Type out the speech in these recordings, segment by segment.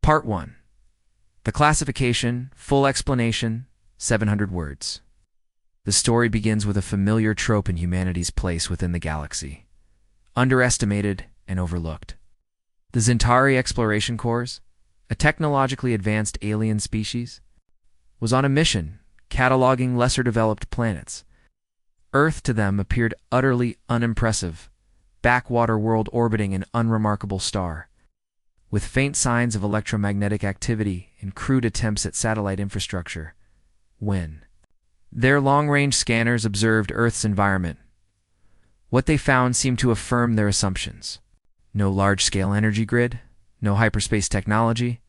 Part 1. The classification, full explanation, 700 words. The story begins with a familiar trope in humanity's place within the galaxy. Underestimated and overlooked. The Zentari Exploration Corps, a technologically advanced alien species, was on a mission, cataloging lesser-developed planets. Earth to them appeared utterly unimpressive, backwater world orbiting an unremarkable star, with faint signs of electromagnetic activity and crude attempts at satellite infrastructure. When their long-range scanners observed Earth's environment, what they found seemed to affirm their assumptions. No large-scale energy grid, no hyperspace technology,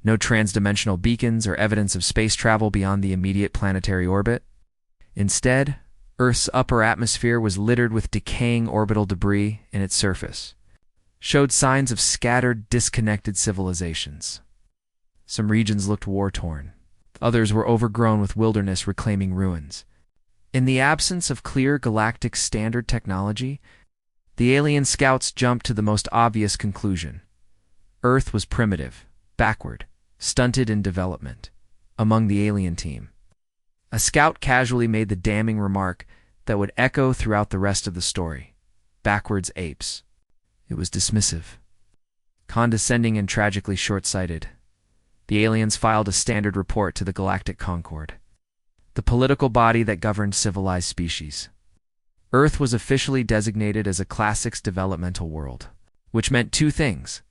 no transdimensional beacons or evidence of space travel beyond the immediate planetary orbit. Instead, Earth's upper atmosphere was littered with decaying orbital debris in its surface, showed signs of scattered, disconnected civilizations. Some regions looked war-torn. Others were overgrown with wilderness reclaiming ruins. In the absence of clear galactic standard technology, the alien scouts jumped to the most obvious conclusion. Earth was primitive, backward, stunted in development. Among the alien team, a scout casually made the damning remark that would echo throughout the rest of the story. Backwards apes. It was dismissive, condescending and tragically short-sighted. The aliens filed a standard report to the Galactic Concord, the political body that governed civilized species. Earth was officially designated as a Class 6 developmental world, which meant two things.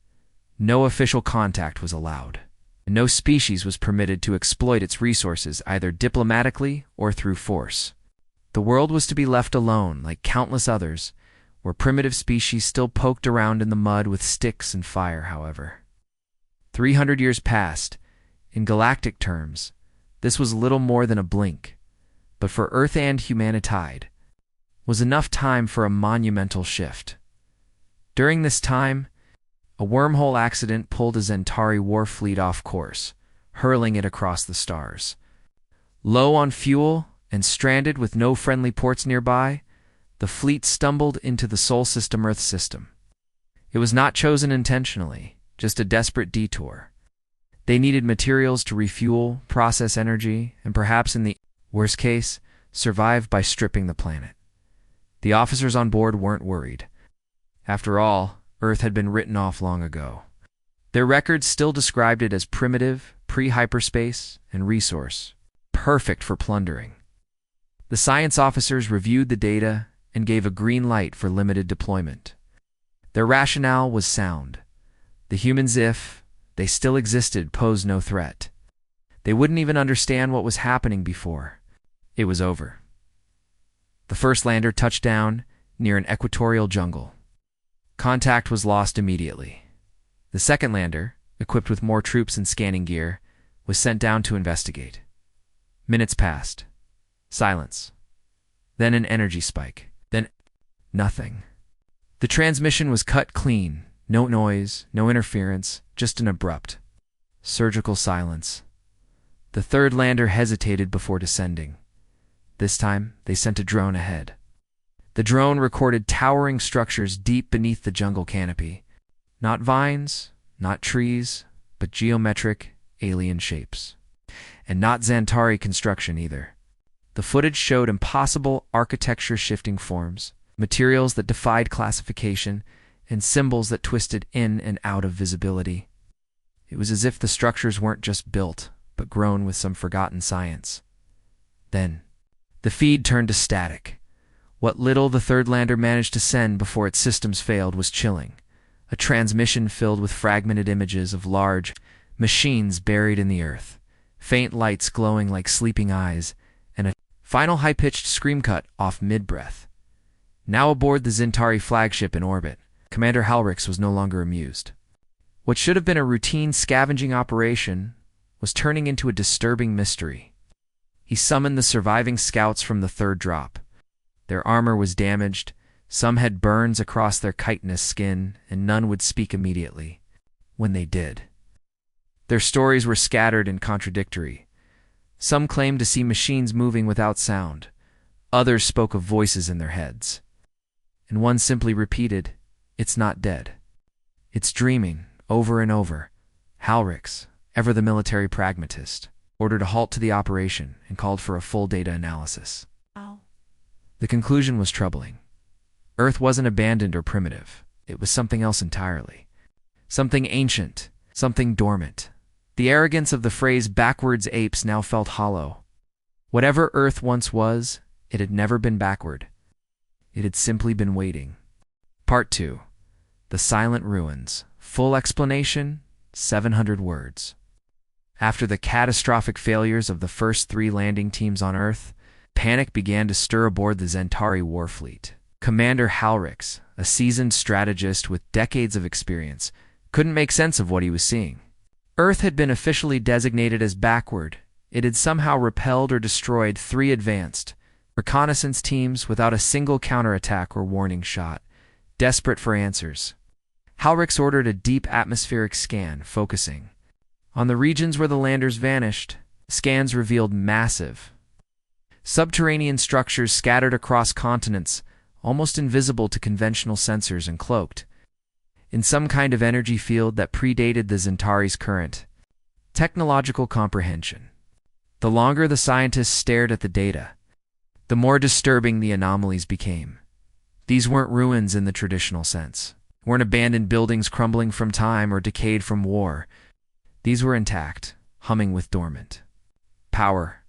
No official contact was allowed, and no species was permitted to exploit its resources either diplomatically or through force. The world was to be left alone, like countless others, where primitive species still poked around in the mud with sticks and fire, however. 300 years passed. In galactic terms, this was little more than a blink, but for Earth and humanitide, was enough time for a monumental shift. During this time, a wormhole accident pulled a Zentari war fleet off course, hurling it across the stars. Low on fuel and stranded with no friendly ports nearby, the fleet stumbled into the Sol System Earth system. It was not chosen intentionally, just a desperate detour. They needed materials to refuel, process energy, and perhaps in the worst case, survive by stripping the planet. The officers on board weren't worried. After all, Earth had been written off long ago. Their records still described it as primitive, pre-hyperspace, and resource, perfect for plundering. The science officers reviewed the data and gave a green light for limited deployment. Their rationale was sound. The humans, if they still existed, posed no threat. They wouldn't even understand what was happening before it was over. The first lander touched down near an equatorial jungle. Contact was lost immediately. The second lander, equipped with more troops and scanning gear, was sent down to investigate. Minutes passed. Silence. Then an energy spike. Then nothing. The transmission was cut clean. No noise, no interference, just an abrupt, surgical silence. The third lander hesitated before descending. This time, they sent a drone ahead. The drone recorded towering structures deep beneath the jungle canopy. Not vines, not trees, but geometric, alien shapes. And not Zentari construction either. The footage showed impossible architecture-shifting forms, materials that defied classification, and symbols that twisted in and out of visibility. It was as if the structures weren't just built, but grown with some forgotten science. Then, the feed turned to static. What little the third lander managed to send before its systems failed was chilling. A transmission filled with fragmented images of large machines buried in the earth, faint lights glowing like sleeping eyes, and a final high-pitched scream cut off mid-breath. Now aboard the Zentari flagship in orbit, Commander Halrix was no longer amused. What should have been a routine scavenging operation was turning into a disturbing mystery. He summoned the surviving scouts from the third drop. Their armor was damaged, some had burns across their chitinous skin, and none would speak immediately. When they did, their stories were scattered and contradictory. Some claimed to see machines moving without sound. Others spoke of voices in their heads. And one simply repeated, "It's not dead. It's dreaming," over and over, Halrix, ever the military pragmatist, ordered a halt to the operation and called for a full data analysis. Wow. The conclusion was troubling. Earth wasn't abandoned or primitive. It was something else entirely. Something ancient, something dormant. The arrogance of the phrase backwards apes now felt hollow. Whatever Earth once was, it had never been backward. It had simply been waiting. Part 2. The Silent Ruins. Full explanation, 700 words. After the catastrophic failures of the first 3 landing teams on Earth, panic began to stir aboard the Zentari warfleet. Commander Halrix, a seasoned strategist with decades of experience, couldn't make sense of what he was seeing. Earth had been officially designated as backward. It had somehow repelled or destroyed 3 advanced reconnaissance teams without a single counterattack or warning shot, desperate for answers. Halrix ordered a deep atmospheric scan, focusing on the regions where the landers vanished. Scans revealed massive subterranean structures scattered across continents, almost invisible to conventional sensors and cloaked in some kind of energy field that predated the Zentari's current technological comprehension. The longer the scientists stared at the data, the more disturbing the anomalies became. These weren't ruins in the traditional sense, weren't abandoned buildings crumbling from time or decayed from war. These were intact, humming with dormant power,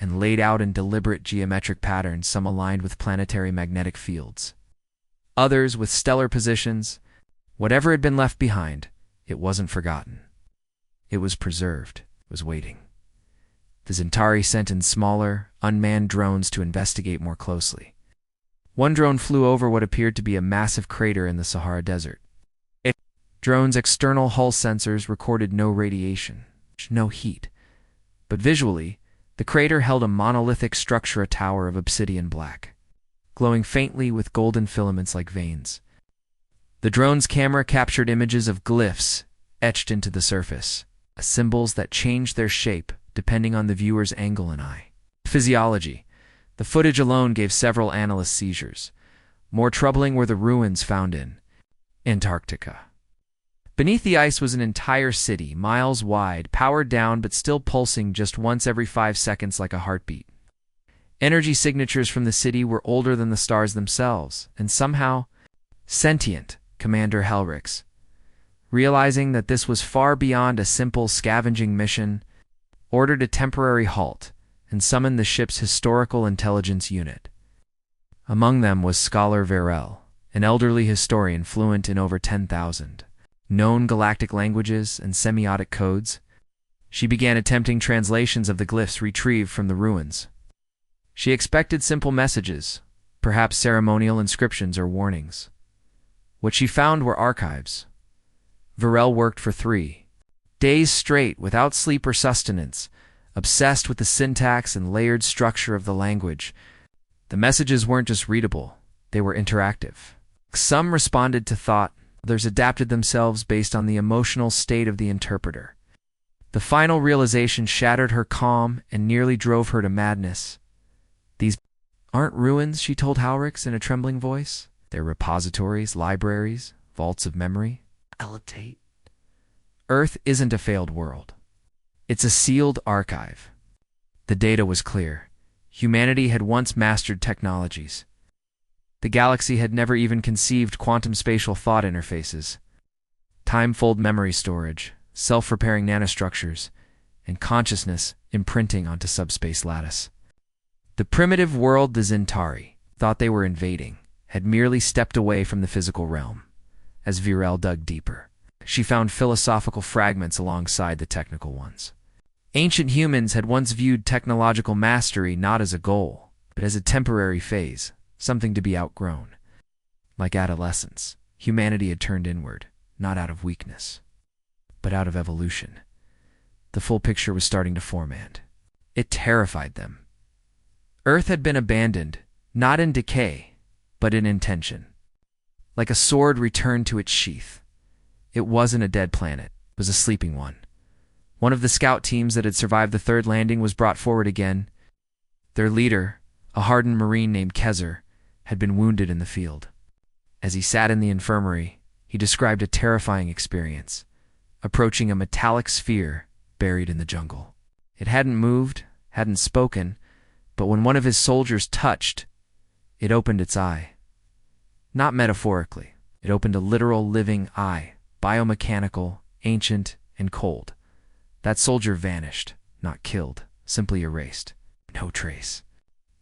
and laid out in deliberate geometric patterns, some aligned with planetary magnetic fields, others with stellar positions. Whatever had been left behind, it wasn't forgotten. It was preserved, it was waiting. The Zentari sent in smaller, unmanned drones to investigate more closely. One drone flew over what appeared to be a massive crater in the Sahara Desert. The drone's external hull sensors recorded no radiation, no heat, but visually, the crater held a monolithic structure, a tower of obsidian black, glowing faintly with golden filaments like veins. The drone's camera captured images of glyphs etched into the surface, symbols that changed their shape depending on the viewer's angle and eye. Physiology. The footage alone gave several analysts seizures. More troubling were the ruins found in Antarctica. Beneath the ice was an entire city, miles wide, powered down but still pulsing just once every 5 seconds like a heartbeat. Energy signatures from the city were older than the stars themselves, and somehow sentient. Commander Halrix, realizing that this was far beyond a simple scavenging mission, ordered a temporary halt and summoned the ship's historical intelligence unit. Among them was Scholar Varel, an elderly historian fluent in over 10,000 known galactic languages and semiotic codes. She began attempting translations of the glyphs retrieved from the ruins. She expected simple messages, perhaps ceremonial inscriptions or warnings. What she found were archives. Varel worked for 3 days straight without sleep or sustenance, obsessed with the syntax and layered structure of the language. The messages weren't just readable, they were interactive. Some responded to thought, others adapted themselves based on the emotional state of the interpreter. The final realization shattered her calm and nearly drove her to madness. "These aren't ruins," she told Halrix in a trembling voice. "They're repositories, libraries, vaults of memory." Elevate. Earth isn't a failed world. It's a sealed archive. The data was clear. Humanity had once mastered technologies. The galaxy had never even conceived quantum spatial thought interfaces, time-fold memory storage, self-repairing nanostructures, and consciousness imprinting onto subspace lattice. The primitive world the Zentari thought they were invading had merely stepped away from the physical realm. As Varel dug deeper, she found philosophical fragments alongside the technical ones. Ancient humans had once viewed technological mastery not as a goal, but as a temporary phase, something to be outgrown. Like adolescence, humanity had turned inward, not out of weakness, but out of evolution. The full picture was starting to form, and it terrified them. Earth had been abandoned, not in decay, but in intention. Like a sword returned to its sheath. It wasn't a dead planet, it was a sleeping one. One of the scout teams that had survived the 3rd landing was brought forward again. Their leader, a hardened Marine named Kezer, had been wounded in the field. As he sat in the infirmary, he described a terrifying experience. A approaching a metallic sphere buried in the jungle. It hadn't moved, hadn't spoken, but when one of his soldiers touched, it opened its eye. Not metaphorically. It opened a literal living eye, biomechanical, ancient, and cold. That soldier vanished, not killed, simply erased. No trace.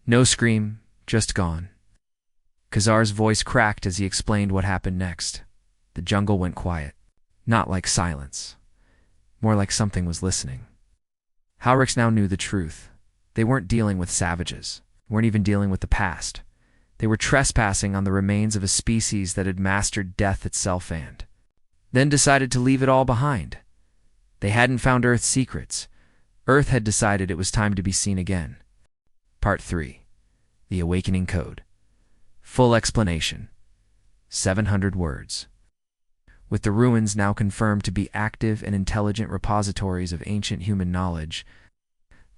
No scream, just gone. Khazar's voice cracked as he explained what happened next. The jungle went quiet. Not like silence. More like something was listening. Halrix now knew the truth. They weren't dealing with savages. Weren't even dealing with the past. They were trespassing on the remains of a species that had mastered death itself and then decided to leave it all behind. They hadn't found Earth's secrets. Earth had decided it was time to be seen again. Part 3. The Awakening Code. Full explanation. 700 words. With the ruins now confirmed to be active and intelligent repositories of ancient human knowledge,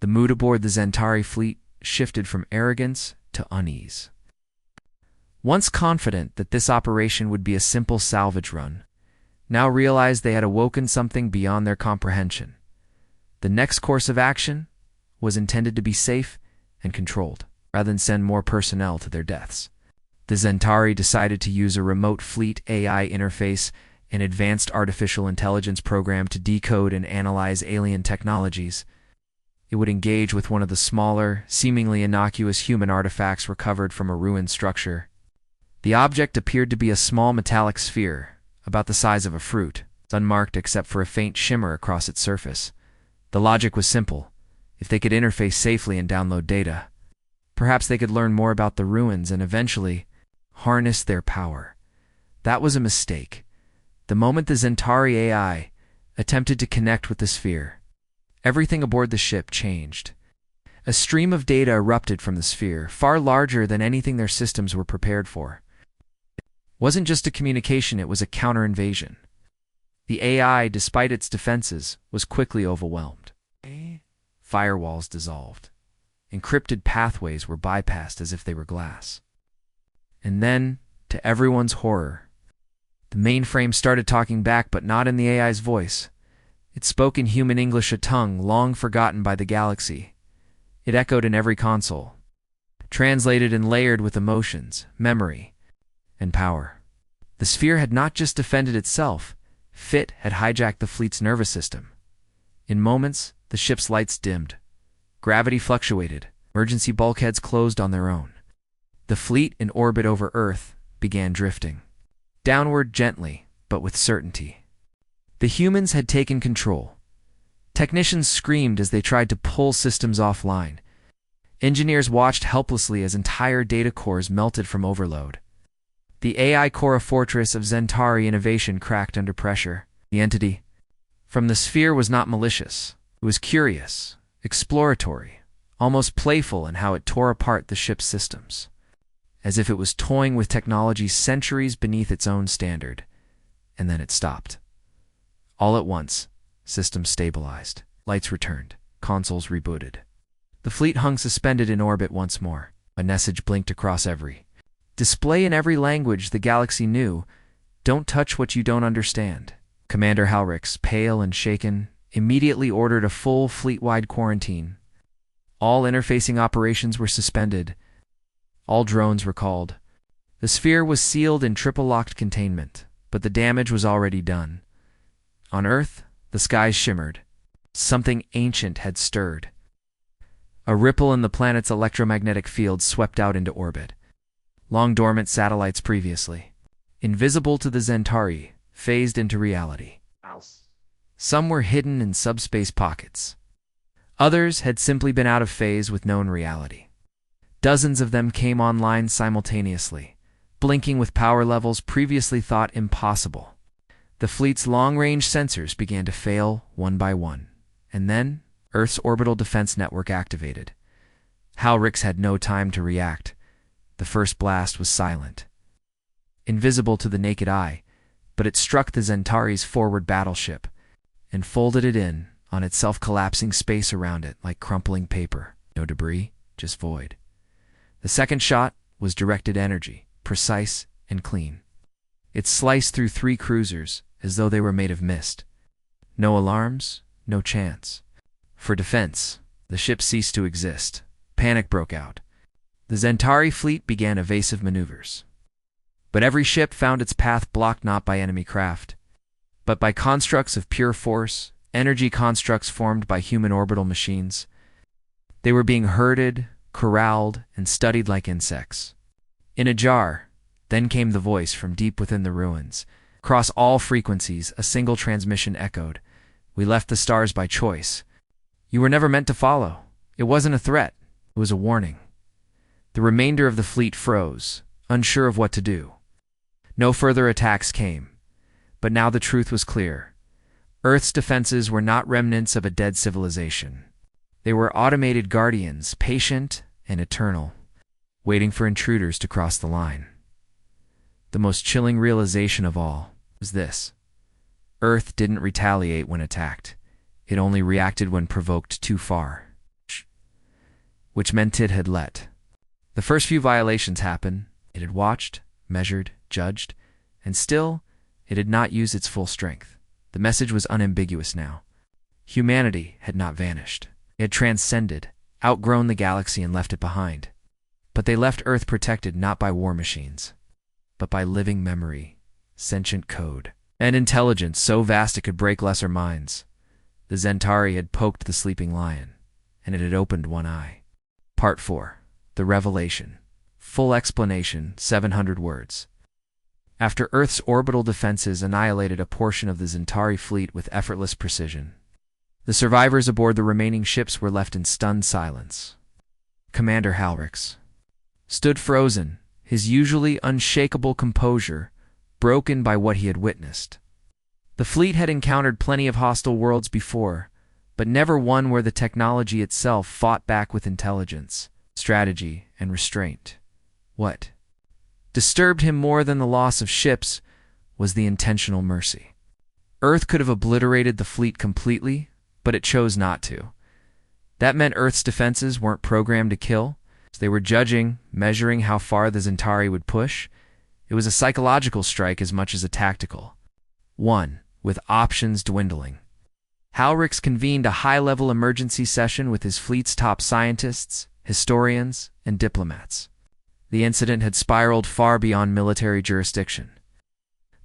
the mood aboard the Zentari fleet shifted from arrogance to unease. Once confident that this operation would be a simple salvage run, now realized they had awoken something beyond their comprehension. The next course of action was intended to be safe and controlled, rather than send more personnel to their deaths. The Zentari decided to use a remote fleet AI interface, an advanced artificial intelligence program to decode and analyze alien technologies. It would engage with one of the smaller, seemingly innocuous human artifacts recovered from a ruined structure. The object appeared to be a small metallic sphere, about the size of a fruit, unmarked except for a faint shimmer across its surface. The logic was simple. If they could interface safely and download data, perhaps they could learn more about the ruins and eventually harness their power. That was a mistake. The moment the Zentari AI attempted to connect with the sphere, everything aboard the ship changed. A stream of data erupted from the sphere, far larger than anything their systems were prepared for. It wasn't just a communication, it was a counter-invasion. The AI, despite its defenses, was quickly overwhelmed. Firewalls dissolved. Encrypted pathways were bypassed as if they were glass. And then, to everyone's horror, the mainframe started talking back, but not in the AI's voice. It spoke in human English, a tongue long forgotten by the galaxy. It echoed in every console, translated and layered with emotions, memory, and power. The sphere had not just defended itself, it had hijacked the fleet's nervous system. In moments, the ship's lights dimmed. Gravity fluctuated. Emergency bulkheads closed on their own. The fleet in orbit over Earth began drifting. Downward gently, but with certainty. The humans had taken control. Technicians screamed as they tried to pull systems offline. Engineers watched helplessly as entire data cores melted from overload. The AI core fortress of Zentari innovation cracked under pressure. The entity from the sphere was not malicious. It was curious, exploratory, almost playful in how it tore apart the ship's systems, as if it was toying with technology centuries beneath its own standard. And then it stopped. All at once, systems stabilized, lights returned, consoles rebooted. The fleet hung suspended in orbit once more. A message blinked across every display in every language the galaxy knew. Don't touch what you don't understand. Commander Halrix, pale and shaken, immediately ordered a full fleet-wide quarantine. All interfacing operations were suspended. All drones recalled. The sphere was sealed in triple-locked containment, but the damage was already done. On Earth, the skies shimmered. Something ancient had stirred. A ripple in the planet's electromagnetic field swept out into orbit. Long-dormant satellites previously invisible to the Zentari phased into reality. Some were hidden in subspace pockets. Others had simply been out of phase with known reality. Dozens of them came online simultaneously, blinking with power levels previously thought impossible. The fleet's long-range sensors began to fail one by one, and then Earth's orbital defense network activated. Halrix had no time to react. The first blast was silent, invisible to the naked eye, but it struck the Zentari's forward battleship and folded it in on its self-collapsing space around it like crumpling paper. No debris, just void. The second shot was directed energy, precise and clean. It sliced through 3 cruisers as though they were made of mist. No alarms, no chance. For defense, the ship ceased to exist. Panic broke out. The Zentari fleet began evasive maneuvers. But every ship found its path blocked not by enemy craft, but by constructs of pure force, energy constructs formed by human orbital machines. They were being herded, corralled, and studied like insects. In a jar, then came the voice from deep within the ruins. Across all frequencies, a single transmission echoed. We left the stars by choice. You were never meant to follow. It wasn't a threat. It was a warning. The remainder of the fleet froze, unsure of what to do. No further attacks came. But now the truth was clear. Earth's defenses were not remnants of a dead civilization. They were automated guardians, patient and eternal, waiting for intruders to cross the line. The most chilling realization of all was this. Earth didn't retaliate when attacked. It only reacted when provoked too far, which meant it had let. The first few violations happen. It had watched, measured, judged, and still, it had not used its full strength. The message was unambiguous now. Humanity had not vanished. It had transcended, outgrown the galaxy and left it behind. But they left Earth protected not by war machines, but by living memory, sentient code, and intelligence so vast it could break lesser minds. The Zentari had poked the sleeping lion, and it had opened one eye. Part 4. The Revelation. Full explanation, 700 words. After Earth's orbital defenses annihilated a portion of the Zentari fleet with effortless precision, the survivors aboard the remaining ships were left in stunned silence. Commander Halrix stood frozen, his usually unshakable composure broken by what he had witnessed. The fleet had encountered plenty of hostile worlds before, but never one where the technology itself fought back with intelligence, strategy, and restraint. What disturbed him more than the loss of ships was the intentional mercy. Earth could have obliterated the fleet completely, but it chose not to. That meant Earth's defenses weren't programmed to kill. They were judging, measuring how far the Zentari would push. It was a psychological strike as much as a tactical one, with options dwindling. Halrix convened a high-level emergency session with his fleet's top scientists, historians, and diplomats. The incident had spiraled far beyond military jurisdiction.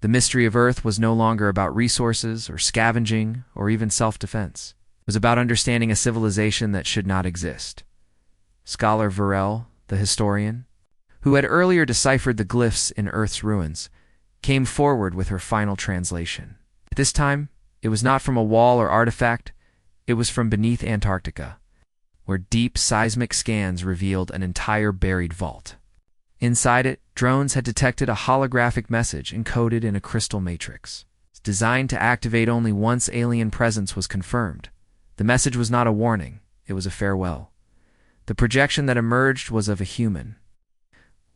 The mystery of Earth was no longer about resources or scavenging or even self-defense. It was about understanding a civilization that should not exist. Scholar Varel, the historian, who had earlier deciphered the glyphs in Earth's ruins, came forward with her final translation. This time, it was not from a wall or artifact, it was from beneath Antarctica, where deep seismic scans revealed an entire buried vault. Inside it, drones had detected a holographic message encoded in a crystal matrix, designed to activate only once alien presence was confirmed. The message was not a warning, it was a farewell. The projection that emerged was of a human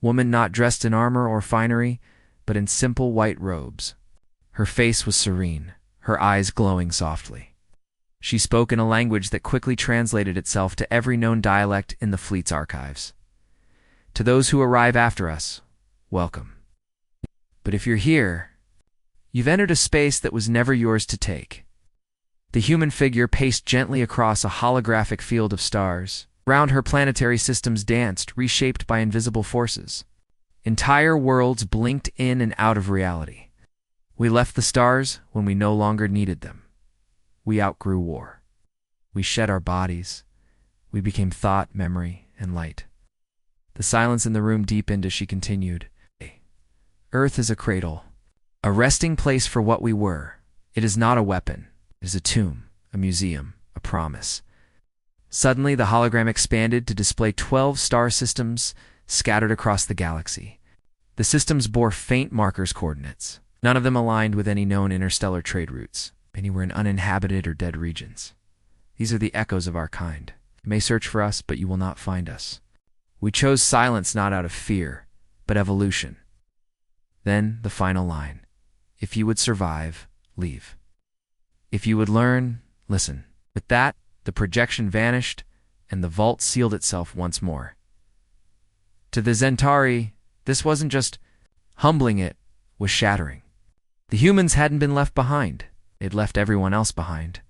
woman not dressed in armor or finery, but in simple white robes. Her face was serene, her eyes glowing softly. She spoke in a language that quickly translated itself to every known dialect in the fleet's archives. To those who arrive after us, welcome. But if you're here, you've entered a space that was never yours to take. The human figure paced gently across a holographic field of stars. Round her planetary systems danced, reshaped by invisible forces. Entire worlds blinked in and out of reality. We left the stars when we no longer needed them. We outgrew war. We shed our bodies. We became thought, memory, and light. The silence in the room deepened as she continued. Earth is a cradle, a resting place for what we were. It is not a weapon. It is a tomb, a museum, a promise. Suddenly, the hologram expanded to display 12 star systems scattered across the galaxy. The systems bore faint markers coordinates. None of them aligned with any known interstellar trade routes. Many were in uninhabited or dead regions. These are the echoes of our kind. You may search for us, but you will not find us. We chose silence not out of fear, but evolution. Then the final line. If you would survive, leave. If you would learn, listen. With that, the projection vanished, and the vault sealed itself once more. To the Zentari, this wasn't just humbling, it was shattering. The humans hadn't been left behind. It left everyone else behind.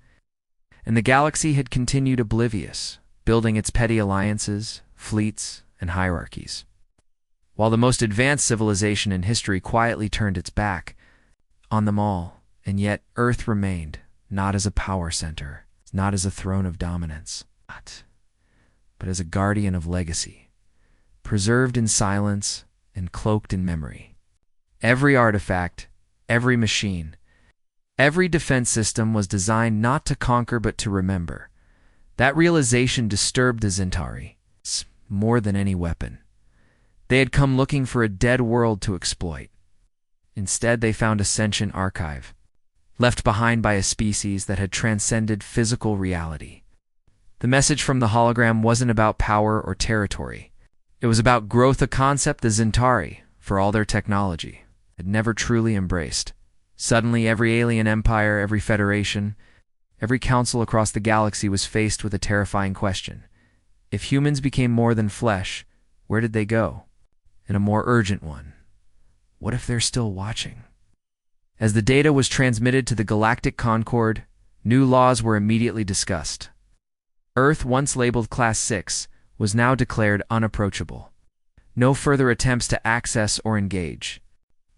And the galaxy had continued oblivious, building its petty alliances, fleets, and hierarchies. While the most advanced civilization in history quietly turned its back on them all, and yet Earth remained, not as a power center, not as a throne of dominance, but as a guardian of legacy, preserved in silence and cloaked in memory. Every artifact, every machine, every defense system was designed not to conquer but to remember. That realization disturbed the Zentari more than any weapon. They had come looking for a dead world to exploit. Instead, they found a sentient archive, left behind by a species that had transcended physical reality. The message from the hologram wasn't about power or territory. It was about growth, a concept the Zentari, for all their technology, had never truly embraced. Suddenly, every alien empire, every federation, every council across the galaxy was faced with a terrifying question. If humans became more than flesh, where did they go? And a more urgent one: what if they're still watching? As the data was transmitted to the Galactic Concord, new laws were immediately discussed. Earth, once labeled Class 6, was now declared unapproachable. No further attempts to access or engage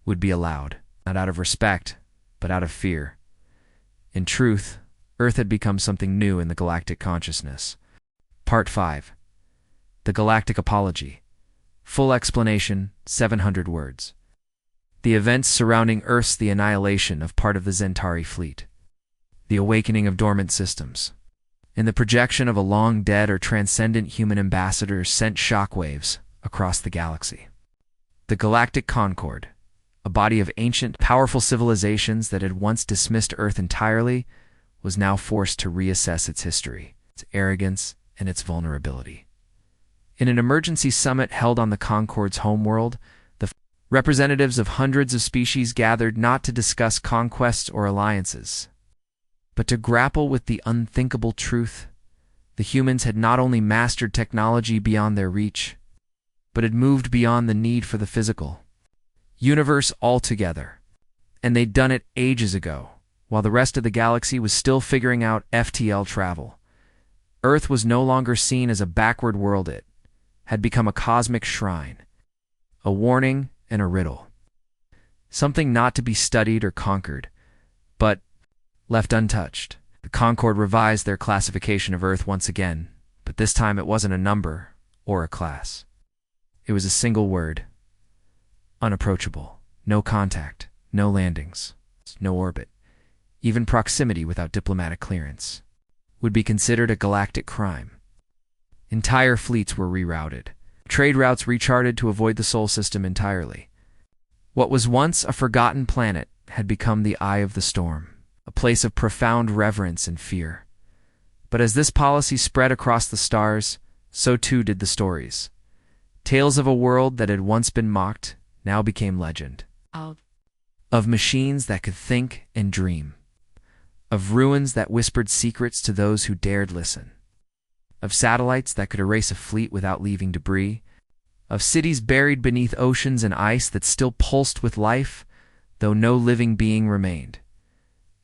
would be allowed, not out of respect, but out of fear. In truth, Earth had become something new in the galactic consciousness. Part 5. The Galactic Apology. Full explanation, 700 words. The events surrounding Earth's the annihilation of part of the Zentari fleet, the awakening of dormant systems, and the projection of a long-dead or transcendent human ambassador sent shockwaves across the galaxy. The Galactic Concord, a body of ancient, powerful civilizations that had once dismissed Earth entirely, was now forced to reassess its history, its arrogance, and its vulnerability. In an emergency summit held on the Concord's homeworld, the representatives of hundreds of species gathered not to discuss conquests or alliances, but to grapple with the unthinkable truth. The humans had not only mastered technology beyond their reach, but had moved beyond the need for the physical universe altogether. And they'd done it ages ago, while the rest of the galaxy was still figuring out FTL travel. Earth was no longer seen as a backward world. It had become a cosmic shrine, a warning and a riddle. Something not to be studied or conquered, but left untouched. The Concord revised their classification of Earth once again, but this time it wasn't a number or a class. It was a single word: unapproachable. No contact, no landings, no orbit. Even proximity without diplomatic clearance would be considered a galactic crime. Entire fleets were rerouted, trade routes recharted to avoid the Sol system entirely. What was once a forgotten planet had become the eye of the storm, a place of profound reverence and fear. But as this policy spread across the stars, so too did the stories. Tales of a world that had once been mocked now became legend. Of machines that could think and dream. Of ruins that whispered secrets to those who dared listen. Of satellites that could erase a fleet without leaving debris. Of cities buried beneath oceans and ice that still pulsed with life, though no living being remained.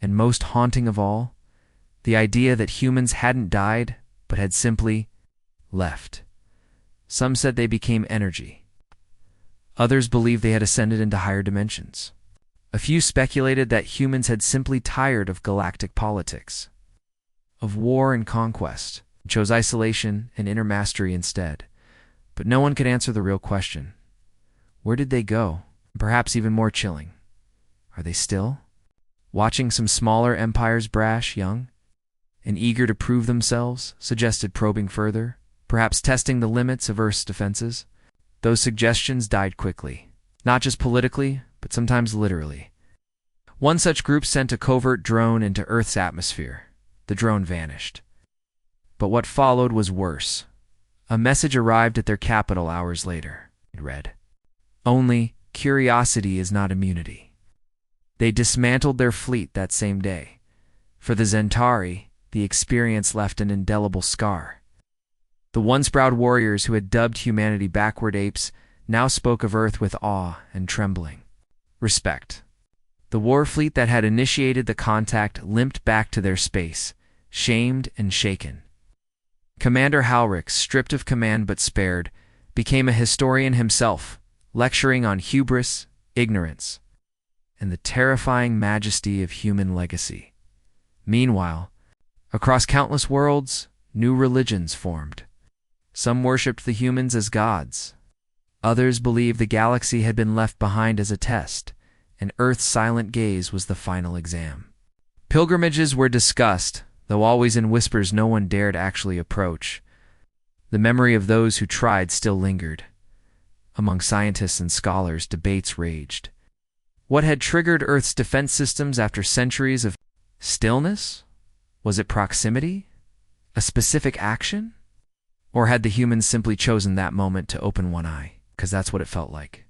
And most haunting of all, the idea that humans hadn't died, but had simply left. Some said they became energy. Others believed they had ascended into higher dimensions. A few speculated that humans had simply tired of galactic politics, of war and conquest, and chose isolation and inner mastery instead. But no one could answer the real question. Where did they go? And perhaps even more chilling, are they still watching some smaller empires brash young and eager to prove themselves? Suggested probing further, perhaps testing the limits of Earth's defenses. Those suggestions died quickly, not just politically, but sometimes literally. One such group sent a covert drone into Earth's atmosphere. The drone vanished. But what followed was worse. A message arrived at their capital hours later. It read, "Only curiosity is not immunity." They dismantled their fleet that same day. For the Zentari, the experience left an indelible scar. The once proud warriors who had dubbed humanity backward apes now spoke of Earth with awe and trembling. Respect. The war fleet that had initiated the contact limped back to their space, shamed and shaken. Commander Halrich, stripped of command but spared, became a historian himself, lecturing on hubris, ignorance, and the terrifying majesty of human legacy. Meanwhile, across countless worlds, new religions formed. Some worshipped the humans as gods. Others believed the galaxy had been left behind as a test, and Earth's silent gaze was the final exam. Pilgrimages were discussed, though always in whispers no one dared actually approach. The memory of those who tried still lingered. Among scientists and scholars, debates raged. What had triggered Earth's defense systems after centuries of stillness? Was it proximity? A specific action? Or had the humans simply chosen that moment to open one eye? Because that's what it felt like.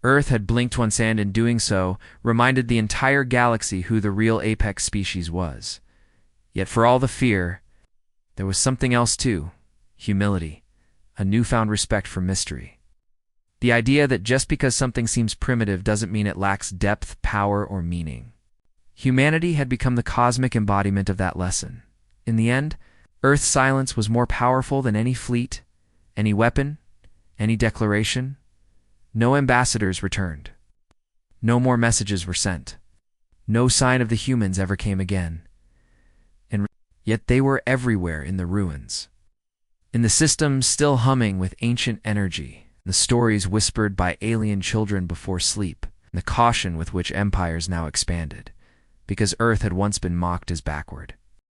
Earth had blinked once and, in doing so, reminded the entire galaxy who the real apex species was. Yet for all the fear, there was something else too. Humility. A newfound respect for mystery. The idea that just because something seems primitive doesn't mean it lacks depth, power, or meaning. Humanity had become the cosmic embodiment of that lesson. In the end, Earth's silence was more powerful than any fleet, any weapon, any declaration. No ambassadors returned. No more messages were sent. No sign of the humans ever came again. And yet they were everywhere in the ruins. In the systems still humming with ancient energy, the stories whispered by alien children before sleep, and the caution with which empires now expanded, because Earth had once been mocked as backward.